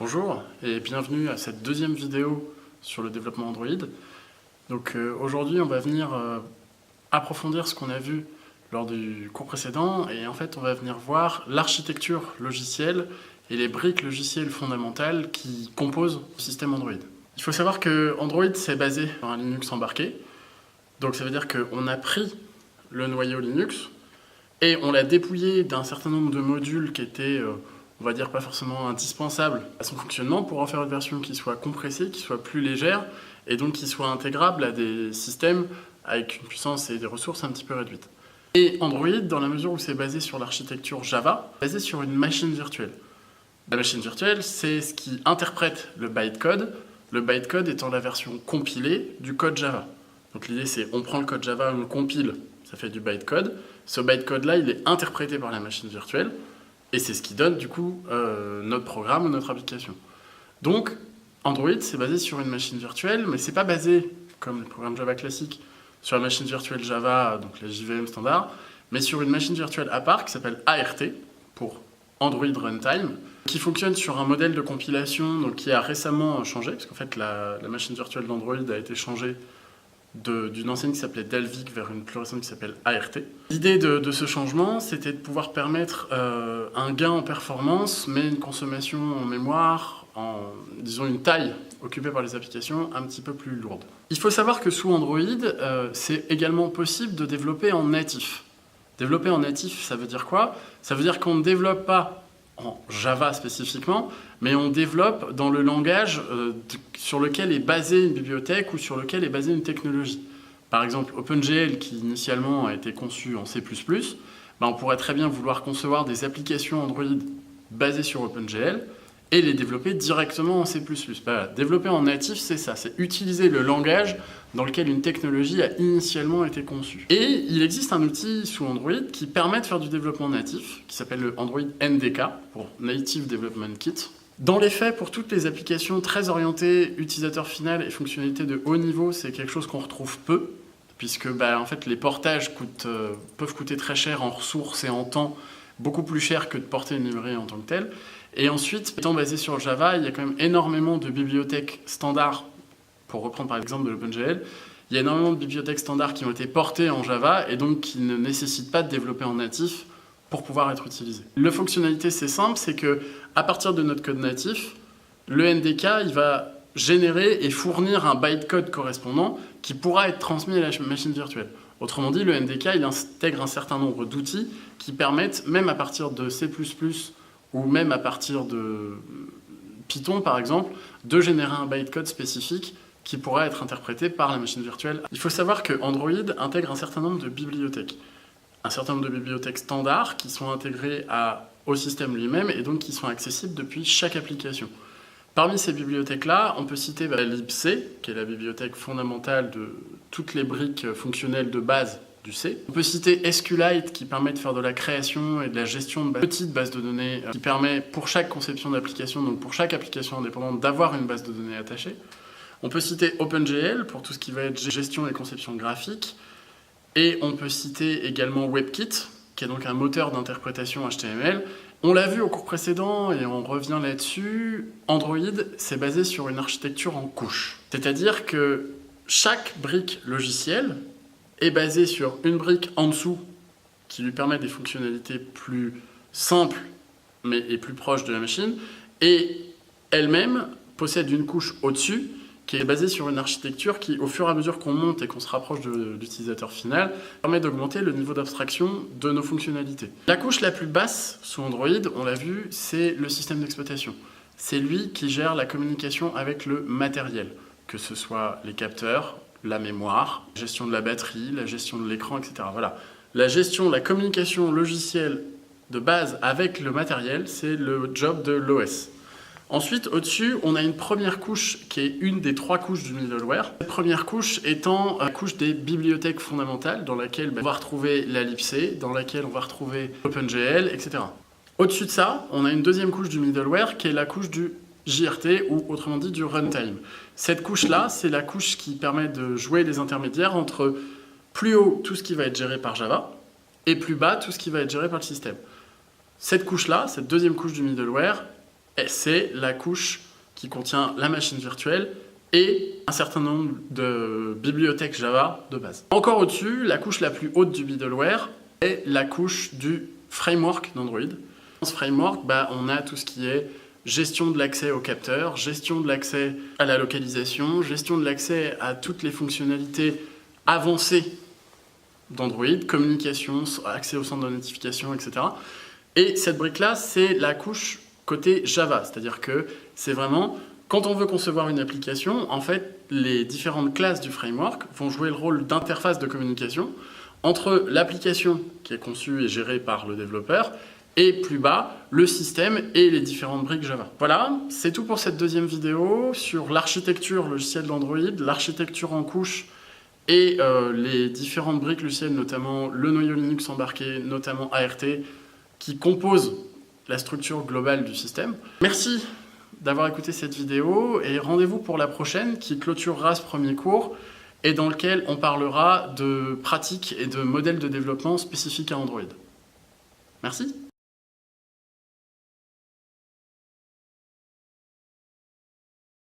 Bonjour et bienvenue à cette deuxième vidéo sur le développement Android. Donc aujourd'hui on va venir approfondir ce qu'on a vu lors du cours précédent et en fait on va venir voir l'architecture logicielle et les briques logicielles fondamentales qui composent le système Android. Il faut savoir que Android c'est basé sur un Linux embarqué, donc ça veut dire qu'on a pris le noyau Linux et on l'a dépouillé d'un certain nombre de modules qui étaient on va dire pas forcément indispensable à son fonctionnement pour en faire une version qui soit compressée, qui soit plus légère et donc qui soit intégrable à des systèmes avec une puissance et des ressources un petit peu réduites. Et Android, dans la mesure où c'est basé sur l'architecture Java, basé sur une machine virtuelle. La machine virtuelle, c'est ce qui interprète le bytecode étant la version compilée du code Java. Donc l'idée c'est on prend le code Java, on le compile, ça fait du bytecode. Ce bytecode-là, il est interprété par la machine virtuelle. Et c'est ce qui donne du coup notre programme ou notre application. Donc Android c'est basé sur une machine virtuelle, mais c'est pas basé comme le programme Java classique sur la machine virtuelle Java, donc la JVM standard, mais sur une machine virtuelle à part qui s'appelle ART pour Android Runtime, qui fonctionne sur un modèle de compilation donc, qui a récemment changé, parce qu'en fait la machine virtuelle d'Android a été changée d'une ancienne qui s'appelait Dalvik vers une plus récente qui s'appelle ART. L'idée de ce changement, c'était de pouvoir permettre un gain en performance, mais une consommation en mémoire, disons une taille occupée par les applications un petit peu plus lourde. Il faut savoir que sous Android, c'est également possible de développer en natif. Développer en natif, ça veut dire quoi? Ça veut dire qu'on ne développe pas en Java spécifiquement, mais on développe dans le langage sur lequel est basée une bibliothèque ou sur lequel est basée une technologie. Par exemple, OpenGL, qui initialement a été conçu en C++, on pourrait très bien vouloir concevoir des applications Android basées sur OpenGL et les développer directement en C++. Développer en natif, c'est ça, c'est utiliser le langage dans lequel une technologie a initialement été conçue. Et il existe un outil sous Android qui permet de faire du développement natif, qui s'appelle le Android NDK, pour Native Development Kit. Dans les faits, pour toutes les applications très orientées utilisateur final et fonctionnalités de haut niveau, c'est quelque chose qu'on retrouve peu, puisque en fait, les portages peuvent coûter très cher en ressources et en temps, beaucoup plus cher que de porter une librairie en tant que telle. Et ensuite, étant basé sur Java, il y a quand même énormément de bibliothèques standards, pour reprendre par exemple de l'OpenGL, il y a énormément de bibliothèques standards qui ont été portées en Java et donc qui ne nécessitent pas de développer en natif pour pouvoir être utilisées. La fonctionnalité, c'est simple, c'est que à partir de notre code natif, le NDK, il va générer et fournir un bytecode correspondant qui pourra être transmis à la machine virtuelle. Autrement dit, le NDK, il intègre un certain nombre d'outils qui permettent, même à partir de C++ ou même à partir de Python, par exemple, de générer un bytecode spécifique qui pourra être interprété par la machine virtuelle. Il faut savoir que Android intègre un certain nombre de bibliothèques. Un certain nombre de bibliothèques standards qui sont intégrées au système lui-même et donc qui sont accessibles depuis chaque application. Parmi ces bibliothèques-là, on peut citer libc, qui est la bibliothèque fondamentale de toutes les briques fonctionnelles de base du C. On peut citer SQLite qui permet de faire de la création et de la gestion de petites bases de données qui permet pour chaque conception d'application, donc pour chaque application indépendante, d'avoir une base de données attachée. On peut citer OpenGL pour tout ce qui va être gestion et conception graphique. Et on peut citer également WebKit, qui est donc un moteur d'interprétation HTML. On l'a vu au cours précédent et on revient là-dessus, Android, c'est basé sur une architecture en couches. C'est-à-dire que chaque brique logicielle est basée sur une brique en dessous qui lui permet des fonctionnalités plus simples et plus proches de la machine, et elle-même possède une couche au-dessus qui est basée sur une architecture qui, au fur et à mesure qu'on monte et qu'on se rapproche de l'utilisateur final, permet d'augmenter le niveau d'abstraction de nos fonctionnalités. La couche la plus basse sous Android, on l'a vu, c'est le système d'exploitation. C'est lui qui gère la communication avec le matériel, que ce soit les capteurs, la mémoire, la gestion de la batterie, la gestion de l'écran, etc. Voilà. La gestion, la communication logicielle de base avec le matériel, c'est le job de l'OS. Ensuite, au-dessus, on a une première couche qui est une des 3 couches du middleware. Cette première couche étant la couche des bibliothèques fondamentales dans laquelle on va retrouver la libc, dans laquelle on va retrouver OpenGL, etc. Au-dessus de ça, on a une deuxième couche du middleware qui est la couche du JRT ou autrement dit du runtime. Cette couche-là, c'est la couche qui permet de jouer les intermédiaires entre plus haut tout ce qui va être géré par Java et plus bas tout ce qui va être géré par le système. Cette couche-là, cette deuxième couche du middleware, c'est la couche qui contient la machine virtuelle et un certain nombre de bibliothèques Java de base. Encore au-dessus, la couche la plus haute du middleware est la couche du framework d'Android. Dans ce framework, on a tout ce qui est gestion de l'accès au capteur, gestion de l'accès à la localisation, gestion de l'accès à toutes les fonctionnalités avancées d'Android, communication, accès au centre de notification, etc. Et cette brique-là, c'est la couche côté Java, c'est-à-dire que c'est vraiment, quand on veut concevoir une application, en fait, les différentes classes du framework vont jouer le rôle d'interface de communication entre l'application qui est conçue et gérée par le développeur et plus bas, le système et les différentes briques Java. Voilà, c'est tout pour cette deuxième vidéo sur l'architecture logicielle d'Android, l'architecture en couche et les différentes briques logicielles, notamment le noyau Linux embarqué, notamment ART, qui composent la structure globale du système. Merci d'avoir écouté cette vidéo et rendez-vous pour la prochaine qui clôturera ce premier cours et dans lequel on parlera de pratiques et de modèles de développement spécifiques à Android. Merci.